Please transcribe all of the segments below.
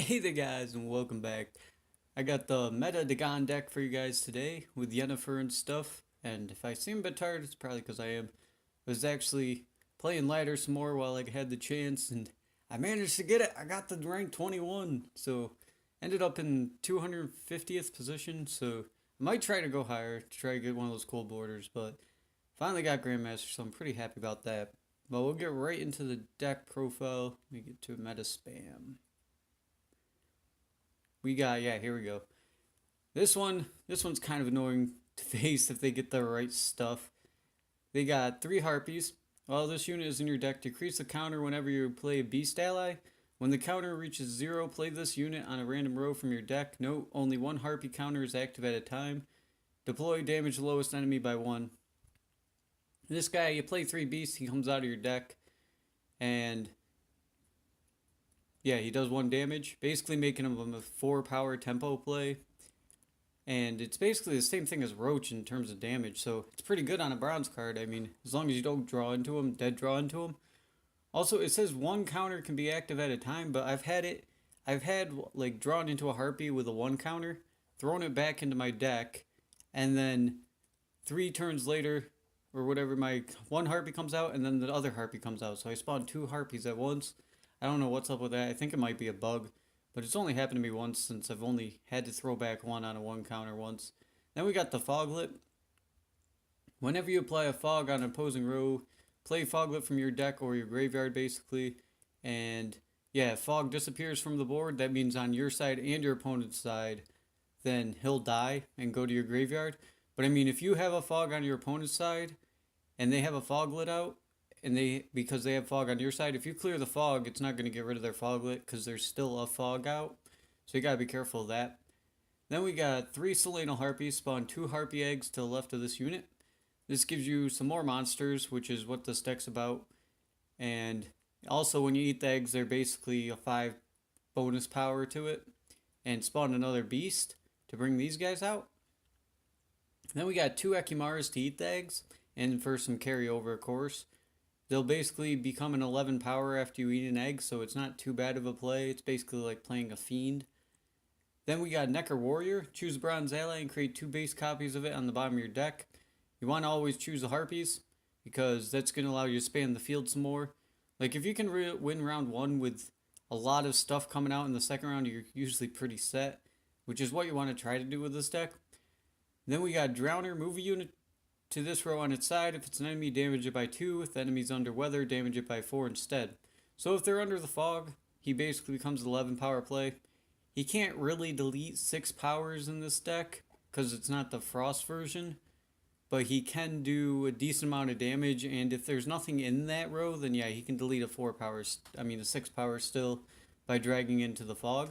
Hey there guys and welcome back. I got the meta Dagon deck for you guys today with Yennefer and stuff, and if I seem a bit tired it's probably because I am. I was actually playing ladder some more while I had the chance and I managed to get it. I got the rank 21, so ended up in 250th position, so I might try to go higher to try to get one of those cool borders, but finally got Grandmaster, so I'm pretty happy about that. But we'll get right into the deck profile. Let me get to meta spam. We got, yeah, here we go. This one's kind of annoying to face if they get the right stuff. They got 3 harpies. While this unit is in your deck, decrease the counter whenever you play a beast ally. When the counter reaches 0, play this unit on a random row from your deck. Note, only 1 harpy counter is active at a time. Deploy, damage the lowest enemy by 1. This guy, you play 3 beasts, he comes out of your deck, and yeah, he does 1 damage, basically making him a 4 power tempo play. And it's basically the same thing as Roach in terms of damage, so it's pretty good on a bronze card. I mean, as long as you don't draw into him, dead draw into him. Also, it says 1 counter can be active at a time, but I've had like drawn into a harpy with a 1 counter, thrown it back into my deck, and then 3 turns later, or whatever, my 1 harpy comes out, and then the other harpy comes out. So I spawned 2 harpies at once. I don't know what's up with that. I think it might be a bug. But it's only happened to me once since I've only had to throw back 1 on a 1 counter once. Then we got the Foglet. Whenever you apply a fog on an opposing row, play Foglet from your deck or your graveyard basically. And yeah, if fog disappears from the board, that means on your side and your opponent's side, then he'll die and go to your graveyard. But I mean, if you have a fog on your opponent's side and they have a Foglet out, and because they have fog on your side, if you clear the fog, it's not going to get rid of their foglet because there's still a fog out. So you got to be careful of that. Then we got 3 Selena Harpies, spawn 2 Harpy eggs to the left of this unit. This gives you some more monsters, which is what this deck's about. And also when you eat the eggs, they're basically a 5 bonus power to it. And spawn another beast to bring these guys out. Then we got 2 Ekimaras to eat the eggs, and for some carryover, of course. They'll basically become an 11 power after you eat an egg, so it's not too bad of a play. It's basically like playing a fiend. Then we got Necker Warrior. Choose a bronze ally and create 2 base copies of it on the bottom of your deck. You want to always choose the Harpies, because that's going to allow you to span the field some more. Like if you can win round 1 with a lot of stuff coming out in the second round, you're usually pretty set, which is what you want to try to do with this deck. Then we got Drowner. Move a unit to this row on its side. If it's an enemy, damage it by 2. If the enemy's under weather, damage it by 4 instead. So if they're under the fog, he basically becomes 11 power play. He can't really delete 6 powers in this deck because it's not the frost version, but he can do a decent amount of damage, and if there's nothing in that row, then yeah, he can delete a 6 power still by dragging into the fog.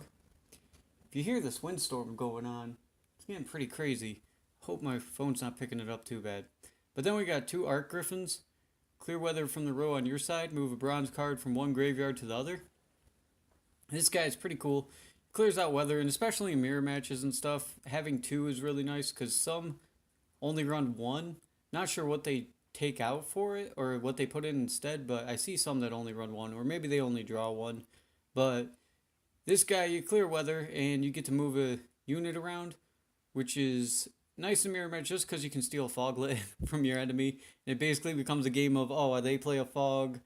If you hear this windstorm going on, it's getting pretty crazy. Hope my phone's not picking it up too bad. But then we got 2 Arc Griffins. Clear weather from the row on your side. Move a bronze card from one graveyard to the other. This guy is pretty cool. Clears out weather, and especially in mirror matches and stuff, having 2 is really nice because some only run 1. Not sure what they take out for it or what they put in instead, but I see some that only run 1, or maybe they only draw 1. But this guy, you clear weather and you get to move a unit around, which is nice in mirror match just because you can steal a foglet from your enemy. And it basically becomes a game of, oh, they play a fog,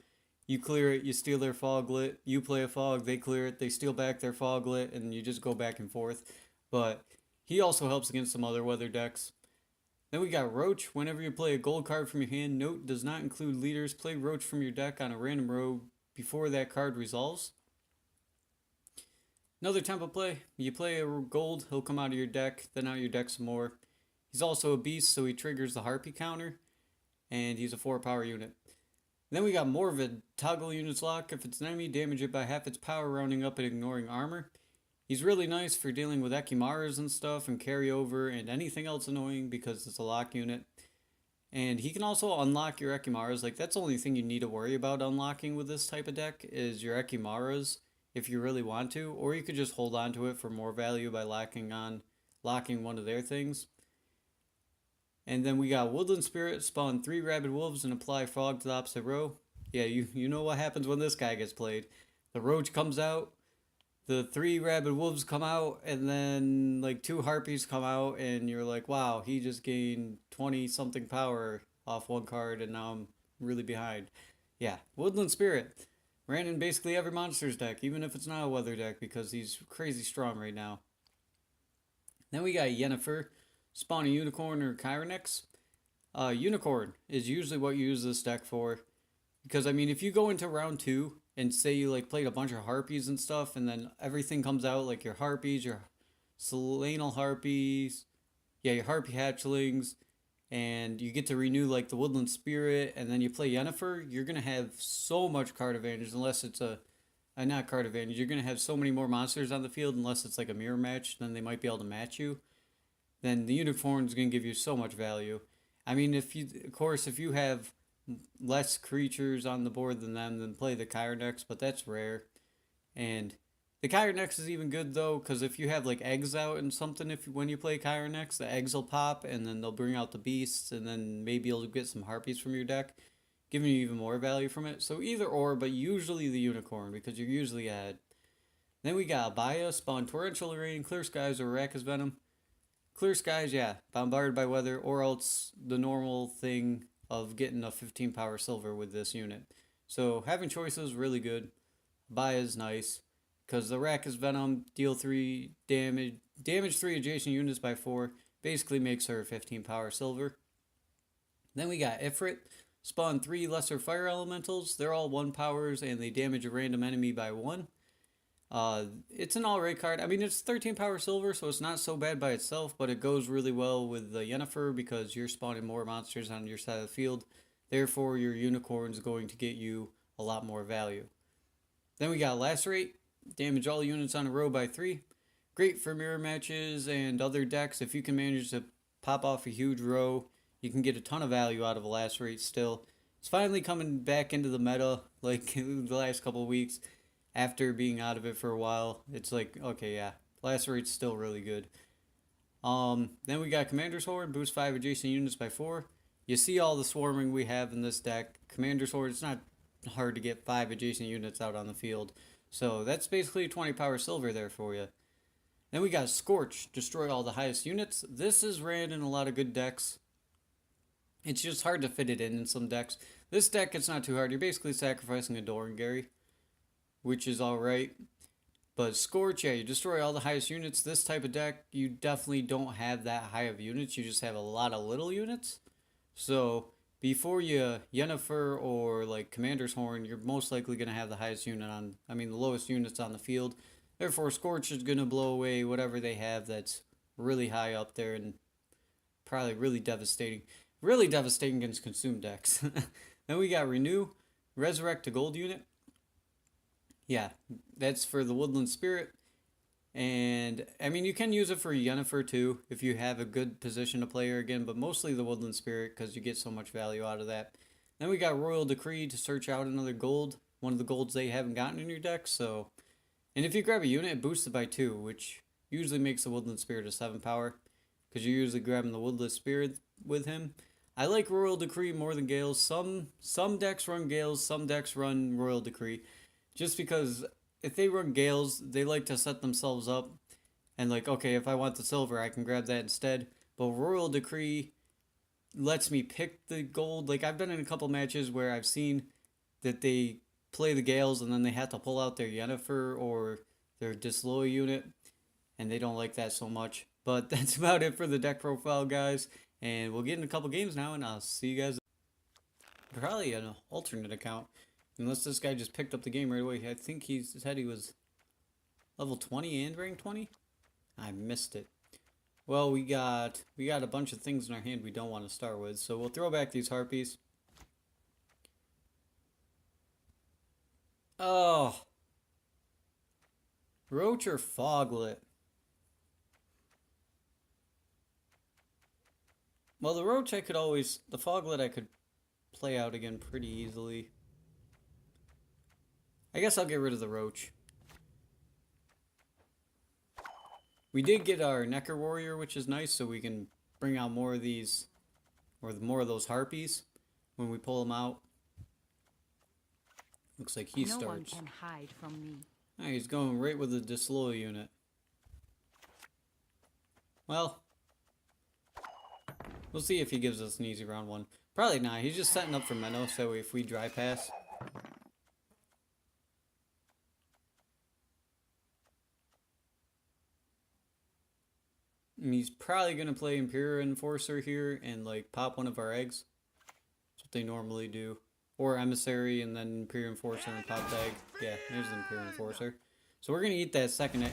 you clear it, you steal their foglet, you play a fog, they clear it, they steal back their foglet, and you just go back and forth. But he also helps against some other weather decks. Then we got Roach. Whenever you play a gold card from your hand, note does not include leaders. Play Roach from your deck on a random row before that card resolves. Another tempo play. You play a gold, he'll come out of your deck, then out of your deck some more. He's also a beast, so he triggers the Harpy counter, and he's a 4 power unit. Then we got Morvid. Toggle units lock. If it's an enemy, damage it by half its power, rounding up and ignoring armor. He's really nice for dealing with Ekimaras and stuff, and carryover, and anything else annoying because it's a lock unit. And he can also unlock your Ekimaras. Like, that's the only thing you need to worry about unlocking with this type of deck is your Ekimaras, if you really want to. Or you could just hold on to it for more value by locking one of their things. And then we got Woodland Spirit, spawn 3 Rabid Wolves and apply Fog to the opposite row. Yeah, you know what happens when this guy gets played. The Roach comes out, the 3 rabid wolves come out, and then like 2 harpies come out, and you're like, wow, he just gained 20 something power off one card, and now I'm really behind. Yeah, Woodland Spirit. Ran in basically every monster's deck, even if it's not a weather deck, because he's crazy strong right now. Then we got Yennefer, spawn a unicorn or Kyrenex. Unicorn is usually what you use this deck for. Because, I mean, if you go into round 2 and say you, like, played a bunch of harpies and stuff, and then everything comes out, like your harpies, your Selenal harpies, yeah, your harpy hatchlings, and you get to renew, like, the Woodland Spirit, and then you play Yennefer, you're going to have so much card advantage, unless it's a not card advantage. You're going to have so many more monsters on the field, unless it's like a mirror match, then they might be able to match you. Then the unicorn's going to give you so much value. I mean, if you, of course, if you have less creatures on the board than them, then play the Kyrenex, but that's rare. And the Kyrenex is even good though, because if you have like eggs out and something, if when you play Kyrenex, the eggs will pop, and then they'll bring out the beasts, and then maybe you'll get some harpies from your deck, giving you even more value from it. So either or, but usually the unicorn, because you're usually ahead. Then we got Abaya, spawn Torrential Rain, Clear Skies, or Arachis Venom. Clear Skies, yeah, bombarded by weather, or else the normal thing of getting a 15 power silver with this unit. So having choices really good. Buy is nice because the Arachis Venom deal 3 damage, damage 3 adjacent units by 4, basically makes her 15 power silver. Then we got Ifrit, spawn 3 lesser fire elementals. They're all 1 powers and they damage a random enemy by 1. It's an alright card. I mean, it's 13 power silver, so it's not so bad by itself, but it goes really well with the Yennefer because you're spawning more monsters on your side of the field. Therefore, your unicorn's going to get you a lot more value. Then we got Lacerate, damage all units on a row by 3. Great for mirror matches and other decks. If you can manage to pop off a huge row, you can get a ton of value out of a Lacerate still. It's finally coming back into the meta, like the last couple of weeks after being out of it for a while. It's like, okay, yeah, Lacerate's still really good. Then we got Commander's Horde, boost 5 adjacent units by 4. You see all the swarming we have in this deck. Commander's Horde, it's not hard to get 5 adjacent units out on the field. So that's basically 20 power silver there for you. Then we got Scorch, destroy all the highest units. This is ran in a lot of good decks. It's just hard to fit it in some decks. This deck, it's not too hard. You're basically sacrificing a Doran Gary, which is alright. But Scorch, yeah, you destroy all the highest units. This type of deck, you definitely don't have that high of units. You just have a lot of little units. So before you Yennefer or like Commander's Horn, you're most likely going to have the highest unit on, I mean the lowest units on the field. Therefore, Scorch is going to blow away whatever they have that's really high up there and probably really devastating. Really devastating against consumed decks. Then we got Renew, Resurrect a gold unit. Yeah, that's for the Woodland Spirit. And, I mean, you can use it for Yennefer too, if you have a good position to play her again, but mostly the Woodland Spirit, because you get so much value out of that. Then we got Royal Decree to search out another gold, one of the golds they haven't gotten in your deck, so... And if you grab a unit, it boosts it by 2, which usually makes the Woodland Spirit a 7 power, because you're usually grabbing the Woodland Spirit with him. I like Royal Decree more than Gales. Some decks run Gales, some decks run Royal Decree. Just because if they run Gales, they like to set themselves up and like, okay, if I want the silver, I can grab that instead. But Royal Decree lets me pick the gold. Like, I've been in a couple matches where I've seen that they play the Gales and then they have to pull out their Yennefer or their Disloyal unit, and they don't like that so much. But that's about it for the deck profile, guys. And we'll get in a couple games now, and I'll see you guys. Probably an alternate account. Unless this guy just picked up the game right away. I think he said he was level 20 and rank 20. I missed it. Well, we got a bunch of things in our hand we don't want to start with. So we'll throw back these harpies. Oh. Roach or Foglet? Well, the Roach I could always... The Foglet I could play out again pretty easily. I guess I'll get rid of the Roach. We did get our Necker Warrior, which is nice, so we can bring out more of these, or more of those Harpies when we pull them out. Looks like he starts. No one can hide from me. Ah, he's going right with the disloyal unit. Well, we'll see if he gives us an easy round one. Probably not. He's just setting up for Menno, so if we dry pass... And he's probably going to play Imperial Enforcer here and, like, pop one of our eggs. That's what they normally do. Or Emissary and then Imperial Enforcer and pop the egg. Yeah, there's the Imperial Enforcer. So we're going to eat that second egg.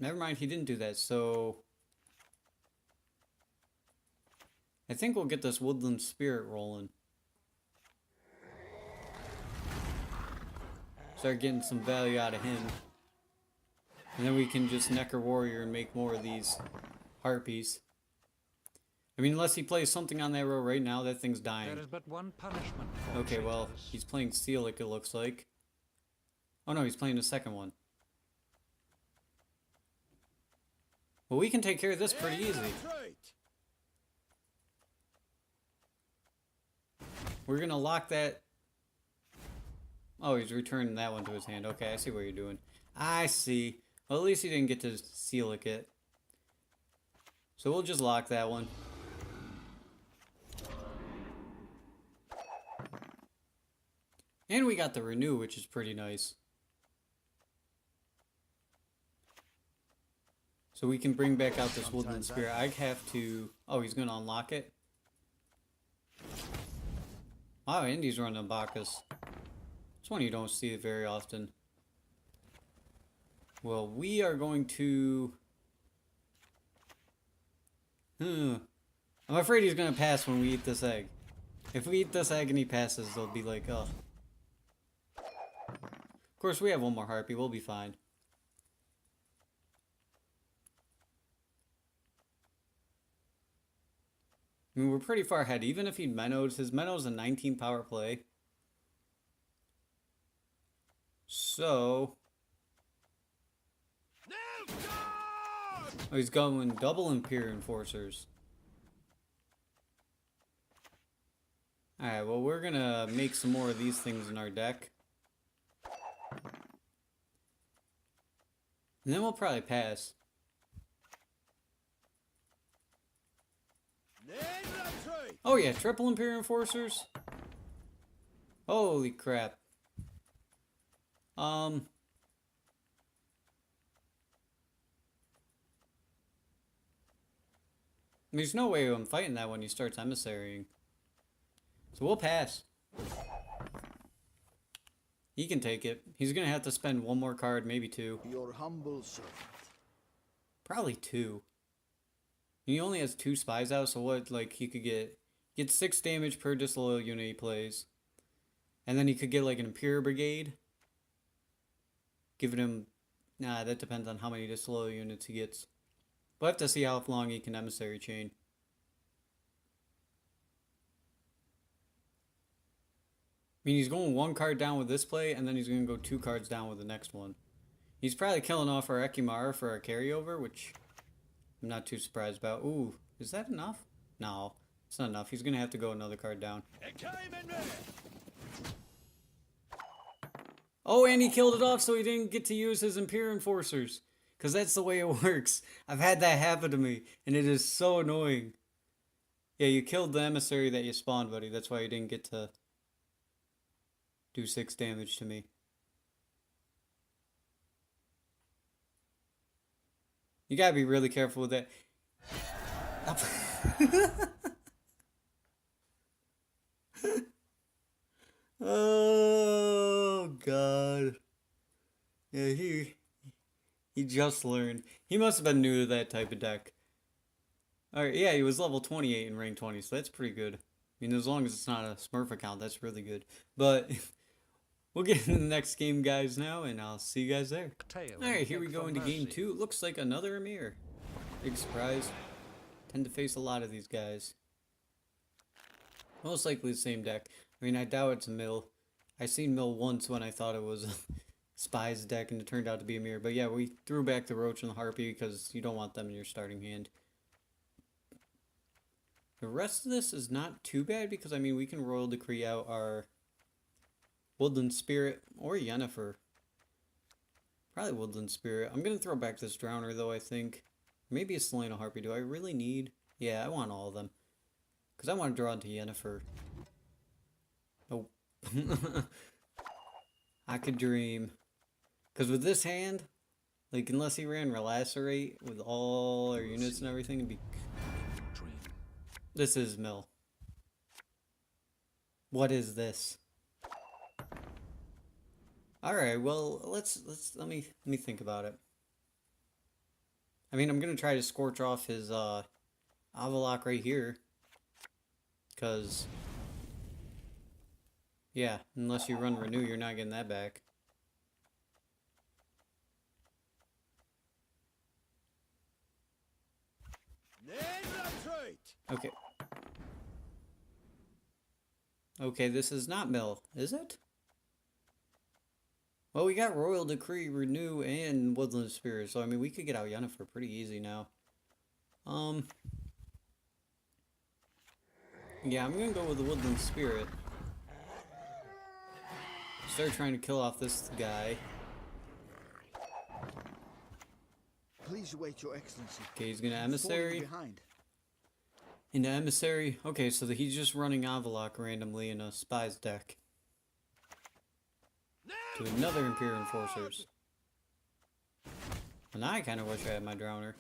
Never mind, he didn't do that, so... I think we'll get this Woodland Spirit rolling. Start getting some value out of him. And then we can just Necker Warrior and make more of these Harpies. I mean, unless he plays something on that row right now, that thing's dying. There is but one punishment. Okay, well, he's playing Sealic, it looks like. Oh no, he's playing the second one. Well, we can take care of this pretty easy. We're gonna lock that... Oh, he's returning that one to his hand. Okay, I see what you're doing. I see. Well, at least he didn't get to Sealic it. So we'll just lock that one. And we got the Renew, which is pretty nice. So we can bring back out this Woodland Spirit. I have to... Oh, he's going to unlock it? Wow, Indy's running Bacchus. It's one you don't see it very often. Well, we are going to... I'm afraid he's going to pass when we eat this egg. If we eat this egg and he passes, they'll be like, oh. Of course, we have one more Harpy. We'll be fine. I mean, we're pretty far ahead. Even if he Mennoed, his Menno's a 19 power play. So... Oh, he's going double Imperial Enforcers. Alright, well, we're gonna make some more of these things in our deck. And then we'll probably pass. Oh yeah, triple Imperial Enforcers? Holy crap. There's no way I'm fighting that when he starts emissarying. So we'll pass. He can take it. He's gonna have to spend one more card, maybe two. Your humble servant. Probably two. He only has 2 spies out, so what, like, he could get 6 damage per disloyal unit he plays. And then he could get, like, an Imperial Brigade. Giving him... Nah, that depends on how many disloyal units he gets. We'll have to see how long he can emissary chain. I mean, he's going 1 card down with this play, and then he's going to go 2 cards down with the next one. He's probably killing off our Ekimara for our carryover, which I'm not too surprised about. Ooh, is that enough? No, it's not enough. He's going to have to go another card down. Oh, and he killed it off so he didn't get to use his Imperial Enforcers. Because that's the way it works. I've had that happen to me, and it is so annoying. Yeah, you killed the emissary that you spawned, buddy. That's why you didn't get to do 6 damage to me. You gotta be really careful with that. Oh, God. Yeah, he just learned. He must have been new to that type of deck. Alright, yeah, he was level 28 in rank 20, so that's pretty good. I mean, as long as it's not a Smurf account, that's really good. But we'll get into the next game, guys, now, and I'll see you guys there. Alright, here we go into game 2. Looks like another Emir. Big surprise. Tend to face a lot of these guys. Most likely the same deck. I mean, I doubt it's a mill. I seen mill once when I thought it was a Spies deck, and it turned out to be a mirror. But yeah, we threw back the Roach and the Harpy because you don't want them in your starting hand. The rest of this is not too bad because, I mean, we can Royal Decree out our Woodland Spirit or Yennefer. Probably Woodland Spirit. I'm gonna throw back this Drowner though, I think. Maybe a Selena Harpy. Do I really need? Yeah, I want all of them. Because I want to draw into Yennefer. Oh. I could dream. Because with this hand, like, unless he ran Relacerate with all our units and everything, it'd be... This is Mill. What is this? Alright, well, let me think about it. I mean, I'm gonna try to scorch off his, Avalok right here. Because... Yeah, unless you run Renew, you're not getting that back. Okay. Okay, this is not Mill, is it? Well, we got Royal Decree, Renew, and Woodland Spirit, so I mean, we could get out Yennefer pretty easy now. Yeah, I'm gonna go with the Woodland Spirit. Start trying to kill off this guy. Please wait, Your Excellency. Okay, he's gonna Emissary. Into Emissary. Okay, so he's just running Avalok randomly in a Spies deck. To another Imperial Enforcers. And I kind of wish I had my Drowner.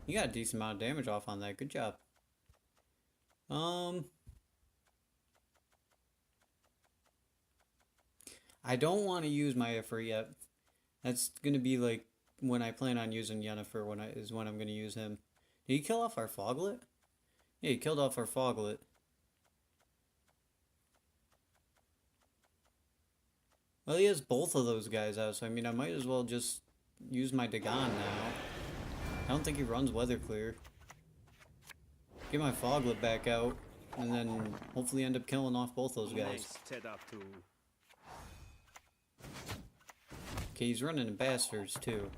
You got a decent amount of damage off on that. Good job. I don't want to use my Yennefer yet. That's gonna be like when I plan on using Yennefer when I'm gonna use him. Did he kill off our Foglet? Yeah, he killed off our Foglet. Well, he has both of those guys out, so I mean I might as well just use my Dagon now. I don't think he runs Weather Clear. Get my Foglet back out, and then hopefully end up killing off both those guys. Okay, he's running Ambassadors too.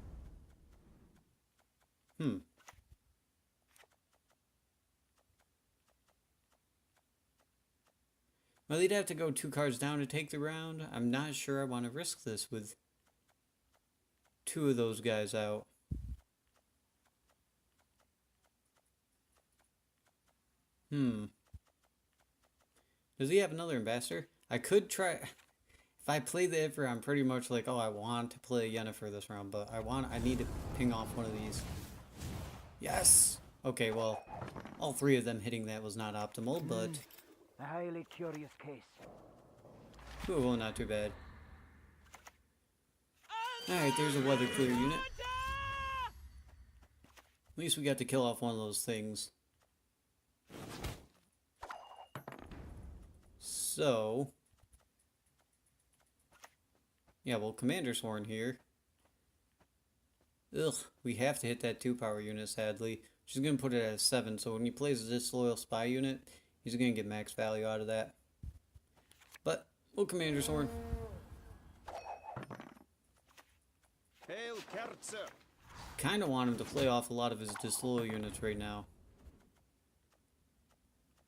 Well, he'd have to go 2 cards down to take the round. I'm not sure I want to risk this with 2 of those guys out. Does he have another Ambassador? I could try... If I play the Ivor, I'm pretty much like, oh, I want to play Yennefer this round, but I need to ping off one of these. Yes! Okay, well, all 3 of them hitting that was not optimal, but... A highly curious case. Ooh, well, not too bad. Alright, there's a Weather Clear unit. At least we got to kill off one of those things. So... Yeah, well, Commander's Horn here. Ugh, we have to hit that 2-power unit, sadly. She's going to put it at a 7, so when he plays a Disloyal Spy unit, he's going to get max value out of that. But, we'll Commander's Horn. Hail, Kerzer. Kind of want him to play off a lot of his Disloyal units right now.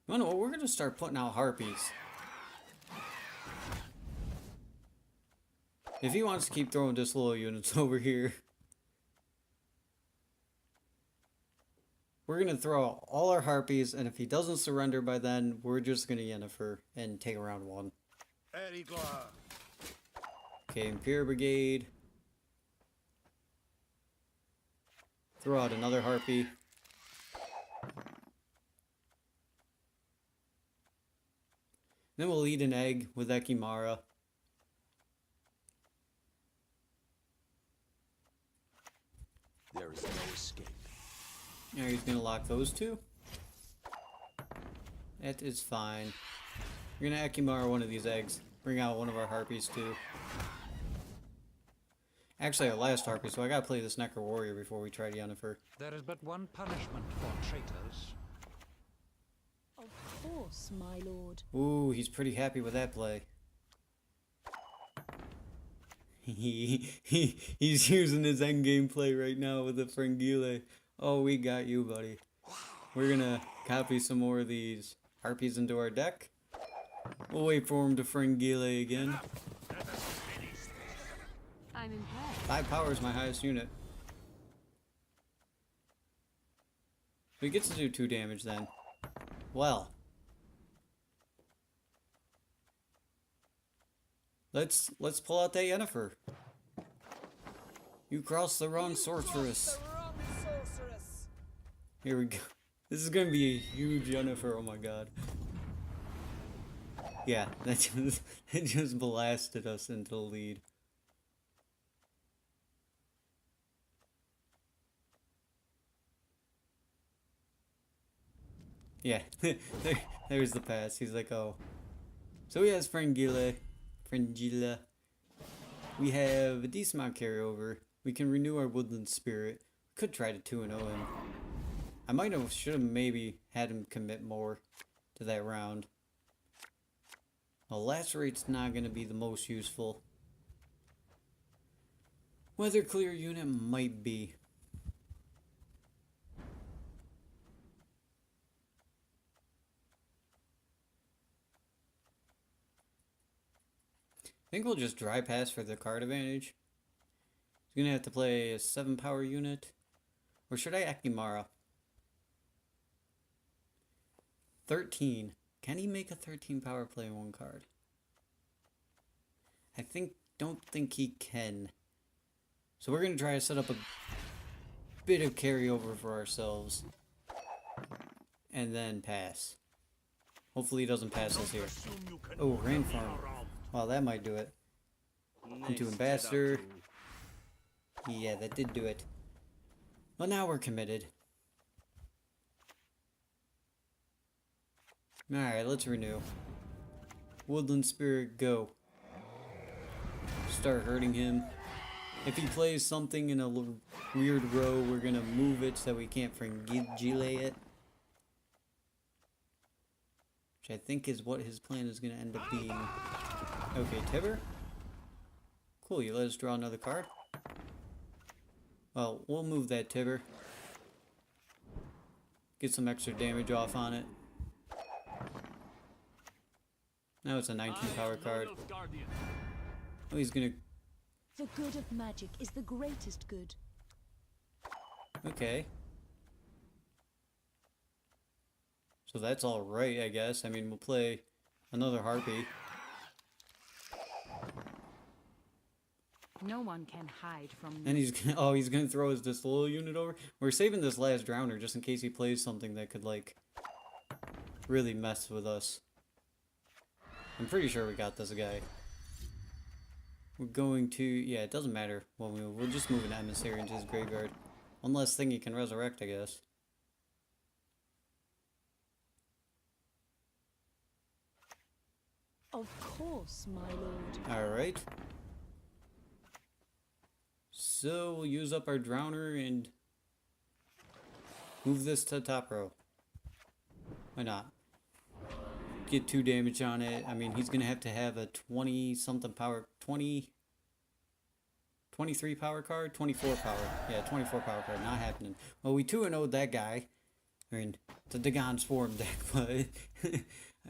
You know what, we're going to start putting out Harpies. If he wants to keep throwing Disloyal units over here, we're going to throw all our Harpies, and if he doesn't surrender by then, we're just going to Yennefer and take round 1. Okay, Imperial Brigade. Throw out another Harpy. Then we'll eat an egg with Ekimara. There is no escape. Now he's gonna lock those 2. That is fine. We're gonna Ekimara one of these eggs. Bring out one of our Harpies too. Actually, our last Harpy, so I gotta play this Necro Warrior before we try Yennefer. There is but one punishment for traitors. Of course, my lord. Ooh, he's pretty happy with that play. He's using his endgame play right now with the Frangile. Oh, we got you, buddy. We're gonna copy some more of these. Harpies into our deck. We'll wait for him to Fringile again. I'm impressed. 5 power is my highest unit. So he gets to do 2 damage then. Well. Let's pull out that Yennefer. You crossed the wrong sorceress. Here we go. This is gonna be a huge Yennefer, oh my god. Yeah, it just blasted us into the lead. Yeah, there's the pass. He's like, oh. So he has Fringilla. We have a decent amount carryover. We can renew our Woodland Spirit. Could try to 2-0 him. I should have maybe had him commit more to that round. Well, Lacerate's not going to be the most useful. Weather Clear unit might be. I think we'll just dry pass for the card advantage. He's going to have to play a 7 power unit. Or should I Akimara? 13. Can he make a 13 power play in 1 card? Don't think he can. So we're going to try to set up a bit of carryover for ourselves. And then pass. Hopefully he doesn't pass us here. Oh, Rain Farm. Wow, that might do it. Into Ambassador. Yeah, that did do it. Well, now we're committed. Alright, let's renew. Woodland Spirit, go. Start hurting him. If he plays something in a weird row, we're gonna move it so we can't Fringile it. Which I think is what his plan is gonna end up being. Okay, Tibber. Cool, you let us draw another card. Well, we'll move that Tibber. Get some extra damage off on it. Now it's a 19 power card. Oh, he's gonna... The good of magic is the greatest good. Okay. So that's alright, I guess. I mean, we'll play another Harpy. No one can hide from me. And he's gonna throw his disloyal unit over. We're saving this last Drowner just in case he plays something that could, like, really mess with us. I'm pretty sure we got this guy. We're going to... Yeah, it doesn't matter what we move. We'll just move an Emissary into his graveyard. One less thing he can resurrect, I guess. Of course, my lord. Alright. So, we'll use up our Drowner and move this to top row. Why not? Get 2 damage on it. I mean, he's going to have a 20-something power... 23 power card? 24 power. Yeah, 24 power card. Not happening. Well, we 2-0'd that guy. I mean, it's a Dagon Swarm deck, but...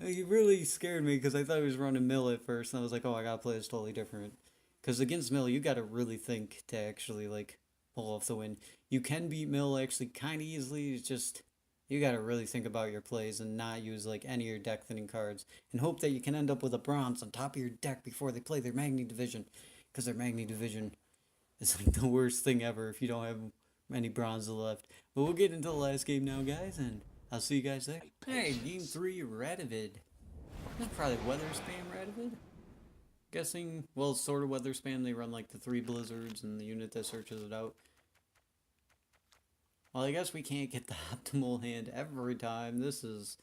he really scared me because I thought he was running Mill at first. And I was like, oh, I got to play this totally different. Because against Mill, you got to really think to actually, like, pull off the win. You can beat Mill actually kind of easily. It's just... You gotta really think about your plays and not use like any of your deck thinning cards and hope that you can end up with a bronze on top of your deck before they play their Magni Division, because their Magni Division is like the worst thing ever if you don't have any bronze left. But we'll get into the last game now, guys, and I'll see you guys there. Hey, game 3, Radovid. This is probably Weather Spam Radovid. Guessing, well, sort of Weather Spam. They run like the 3 blizzards and the unit that searches it out. Well, I guess we can't get the optimal hand every time. This is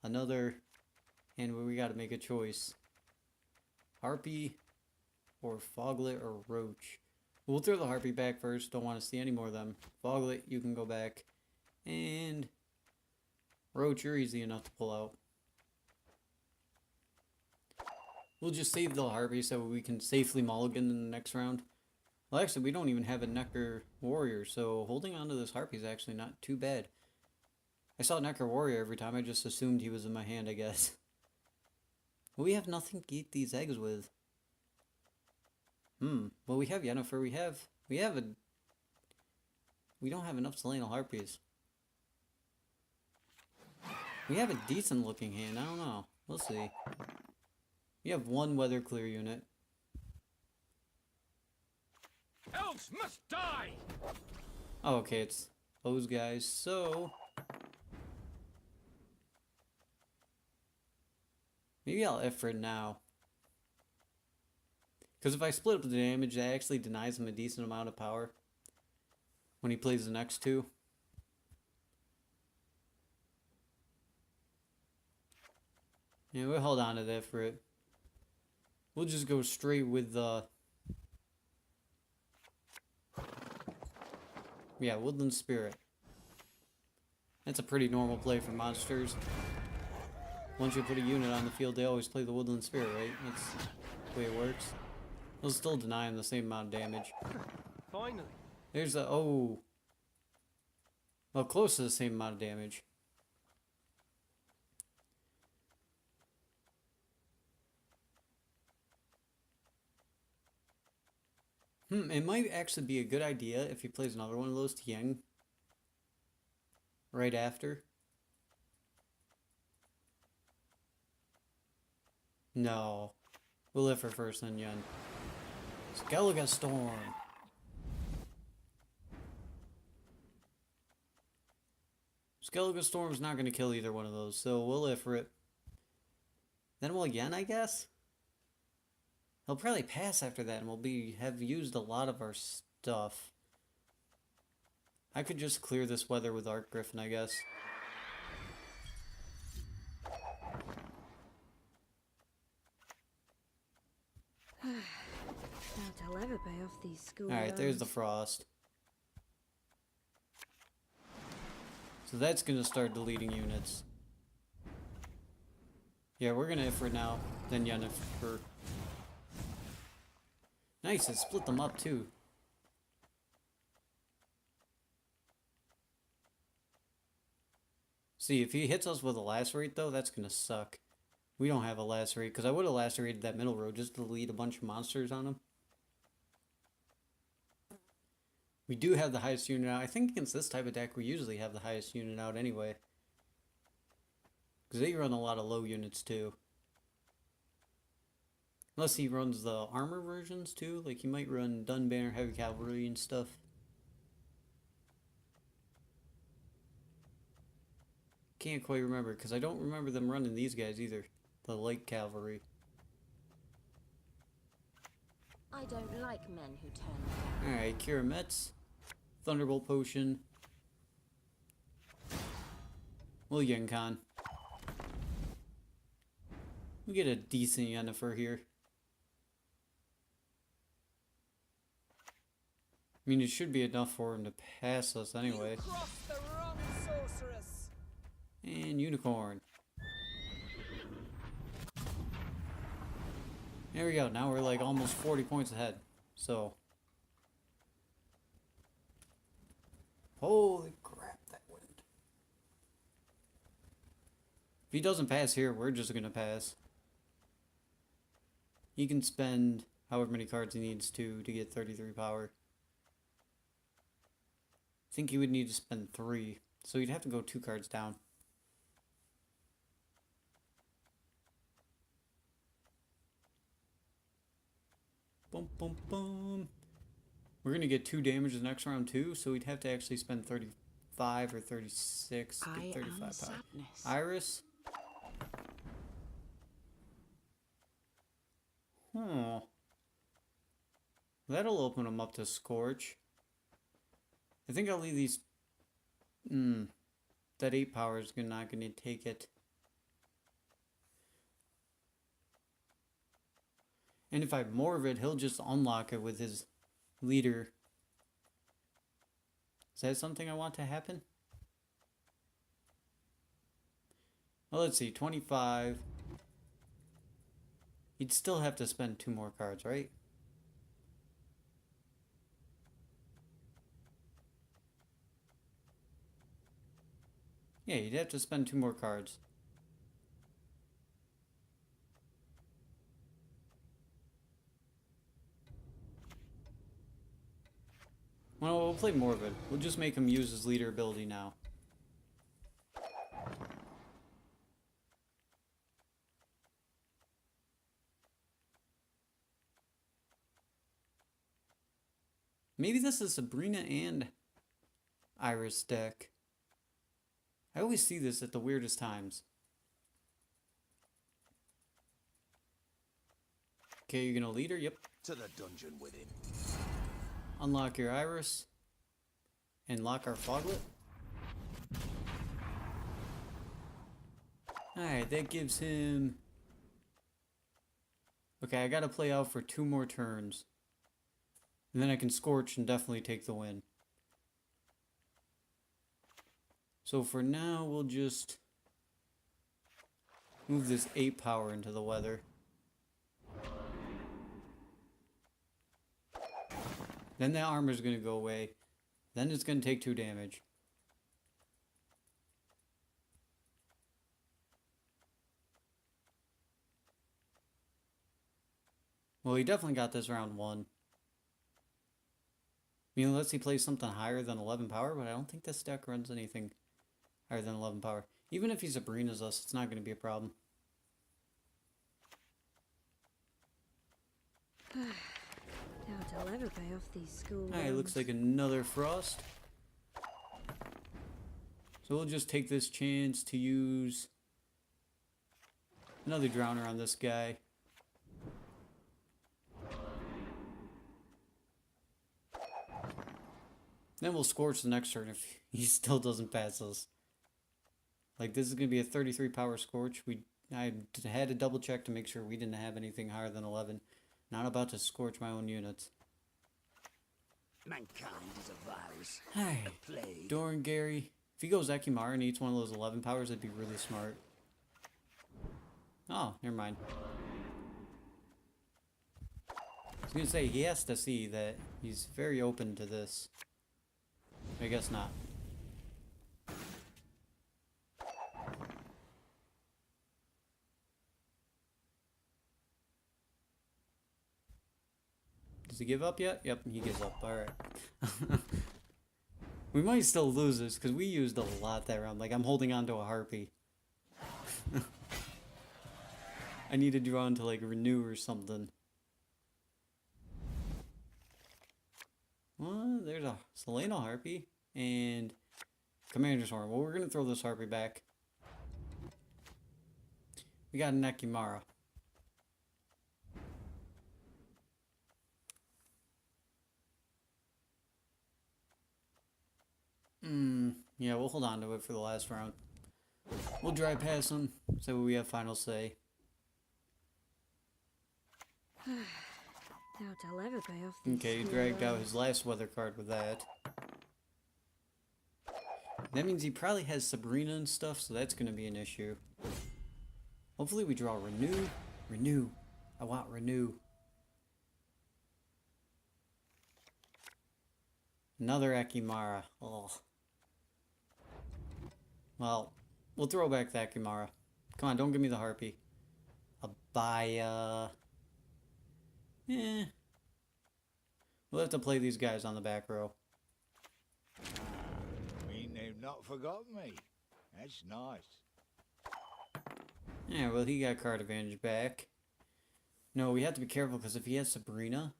another hand where we got to make a choice. Harpy or Foglet or Roach. We'll throw the Harpy back first. Don't want to see any more of them. Foglet, you can go back. And Roach, you're easy enough to pull out. We'll just save the Harpy so we can safely mulligan in the next round. Well, actually, we don't even have a Necker Warrior, so holding on to this Harpy is actually not too bad. I saw Necro Warrior every time. I just assumed he was in my hand, I guess. We have nothing to eat these eggs with. Well, we have Yennefer. We don't have enough Selena Harpies. We have a decent looking hand. I don't know. We'll see. We have one weather clear unit. Elves must die! Oh, okay, it's those guys. So maybe I'll Ifrit now. Because if I split up the damage, that actually denies him a decent amount of power when he plays the next two. Yeah, we'll hold on to that for it. We'll just go straight with the... Yeah, Woodland Spirit. That's a pretty normal play for monsters. Once you put a unit on the field, they always play the Woodland Spirit, right? That's the way it works. They'll still deny him the same amount of damage. Finally. There's the... Oh. Well, close to the same amount of damage. It might actually be a good idea if he plays another one of those Tiang right after. No. We'll live for first, then Yun. Skellige Storm. Skellige Storm's not going to kill either one of those, so we'll live for it. Then we'll Yen, I guess? He'll probably pass after that, and we'll have used a lot of our stuff. I could just clear this weather with Arc Griffin, I guess. Doubt I'll ever pay off these school Alright, there's the loans. Frost. So that's gonna start deleting units. Yeah, we're gonna Ifrit now, then Yennefer. Nice, it split them up too. See, if he hits us with a lacerate though, that's gonna suck. We don't have a lacerate, because I would have lacerated that middle row just to delete a bunch of monsters on him. We do have the highest unit out. I think against this type of deck, we usually have the highest unit out anyway. Because they run a lot of low units too. Unless he runs the armor versions too. Like he might run Dunbanner, Heavy Cavalry and stuff. Can't quite remember, because I don't remember them running these guys either. The Light Cavalry. I don't like men who turn. Alright, Kira Metz. Thunderbolt Potion. Well, Yenkan. We get a decent Yennefer here. I mean, it should be enough for him to pass us anyway. You crossed the wrong sorceress. And Unicorn. There we go. Now we're like almost 40 points ahead. So. Holy crap, that wind. If he doesn't pass here, we're just going to pass. He can spend however many cards he needs to get 33 power. I think he would need to spend 3. So he'd have to go 2 cards down. Boom, boom, boom. We're going to get 2 damage the next round too, so we'd have to actually spend 35 or 36 to get 35 power. Sadness. Iris? Huh. That'll open them up to Scorch. I think I'll leave these... That 8 power is not going to take it. And if I have more of it, he'll just unlock it with his leader. Is that something I want to happen? Well, let's see. 25. He'd still have to spend 2 more cards, right? Yeah, you'd have to spend 2 more cards. Well, we'll play more of it. We'll just make him use his leader ability now. Maybe this is Sabrina and Iris deck. I always see this at the weirdest times. Okay, you're gonna lead her? Yep. To the dungeon with him. Unlock your Iris. And lock our Foglet. Alright, that gives him... Okay, I gotta play out for 2 more turns. And then I can Scorch and definitely take the win. So for now, we'll just move this 8 power into the weather. Then that armor's gonna go away. Then it's gonna take 2 damage. Well, he definitely got this round 1. I mean, unless he plays something higher than 11 power, but I don't think this deck runs anything higher than 11 power. Even if he Sabrina's us, it's not going to be a problem. Doubt I'll ever pay off these school Alright, looks like another Frost. So we'll just take this chance to use another Drowner on this guy. Then we'll Scorch the next turn if he still doesn't pass us. Like, this is going to be a 33 power Scorch. I had to double check to make sure we didn't have anything higher than 11. Not about to Scorch my own units. Mankind is a virus. Hi, Doran Gary. If he goes Ekimara and eats one of those 11 powers, that'd be really smart. Oh, never mind. I was going to say, he has to see that he's very open to this. I guess not. Does he give up yet? Yep, he gives up. Alright. We might still lose this, because we used a lot that round. Like, I'm holding on to a Harpy. I need to draw into, like, Renew or something. Well, there's a Selena Harpy and Commander's Horn. Well, we're going to throw this Harpy back. We got an Ekimara. Yeah, we'll hold on to it for the last round. We'll drive past them, so we have final say. Doubt I'll ever pay off these Okay, he school dragged out loans. his last weather card with that. That means he probably has Sabrina and stuff, so that's going to be an issue. Hopefully we draw Renew. Renew. I want Renew. Another Ekimara. Oh. Well, we'll throw back the Ekimara. Come on, don't give me the Harpy. Abaya. Eh. We'll have to play these guys on the back row. Mean they've not forgotten me. That's nice. Yeah, well, he got card advantage back. No, we have to be careful, because if he has Sabrina...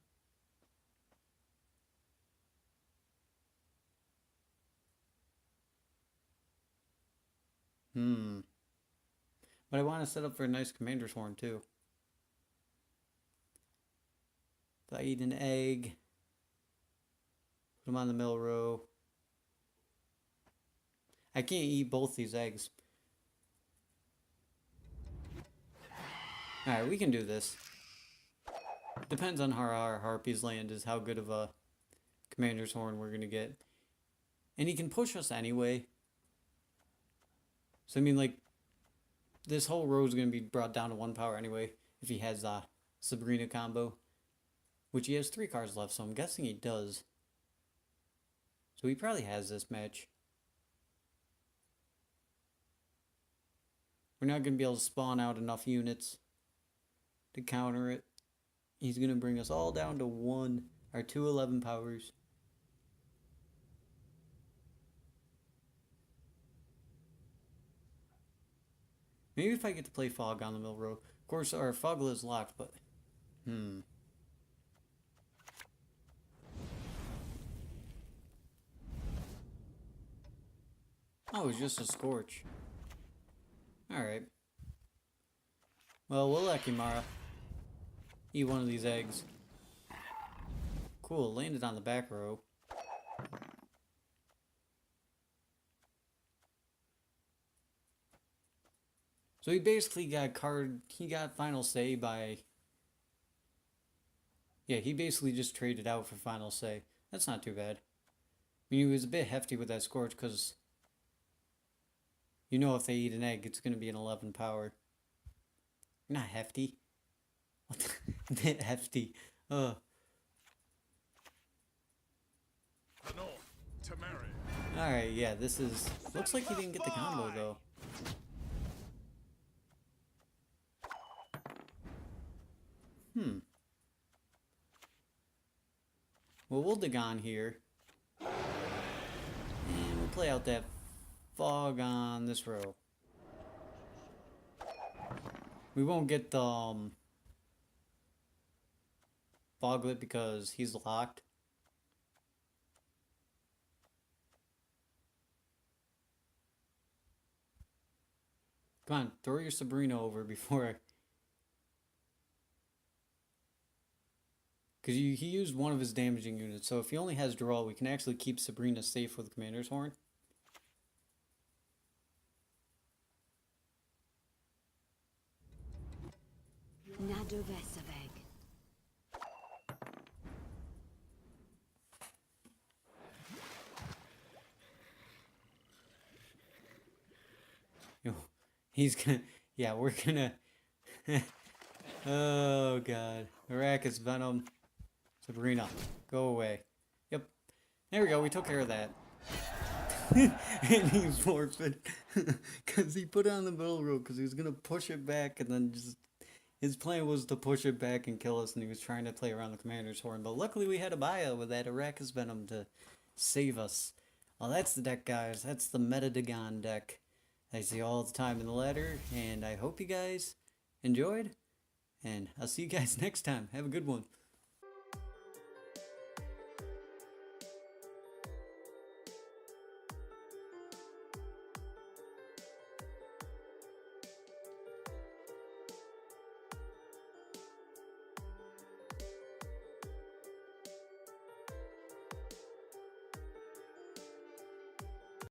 But I want to set up for a nice Commander's Horn, too. If I eat an egg... Put them on the middle row. I can't eat both these eggs. Alright, we can do this. Depends on how our Harpies land is how good of a Commander's Horn we're going to get. And he can push us anyway. So, I mean, like, this whole row is going to be brought down to 1 power anyway if he has a Sabrina combo. Which he has 3 cards left, so I'm guessing he does. So he probably has this match. We're not going to be able to spawn out enough units to counter it. He's going to bring us all down to 1 or 2 11 powers. Maybe if I get to play Fog on the middle row. Of course, our Foggle is locked, but... Oh, it's just a Scorch. Alright. Well, we'll let Kimara eat one of these eggs. Cool, landed on the back row. So he basically got he got final say by... Yeah, he basically just traded out for final say. That's not too bad. I mean, he was a bit hefty with that Scorch because... You know if they eat an egg, it's going to be an 11 power. Not hefty. What the... bit hefty. The North, to marry. Alright, yeah, this is... Looks like he didn't get the combo, though. Well, we'll Dagon here. And we'll play out that Fog on this row. We won't get the Foglet because he's locked. Come on, throw your Sabrina over before I... Because he used one of his damaging units, so if he only has draw, we can actually keep Sabrina safe with Commander's Horn. Nadovesaveg. He's gonna... Yeah, we're gonna... Oh, God. Arrakis Venom. Sabrina, go away. Yep. There we go, we took care of that. And he forfeited. Because he put it on the middle row because he was going to push it back and then just... His plan was to push it back and kill us, and he was trying to play around the Commander's Horn. But luckily we had a Baya with that Arrakis Venom to save us. Well, that's the deck, guys. That's the Meta Dagon deck I see all the time in the ladder. And I hope you guys enjoyed. And I'll see you guys next time. Have a good one.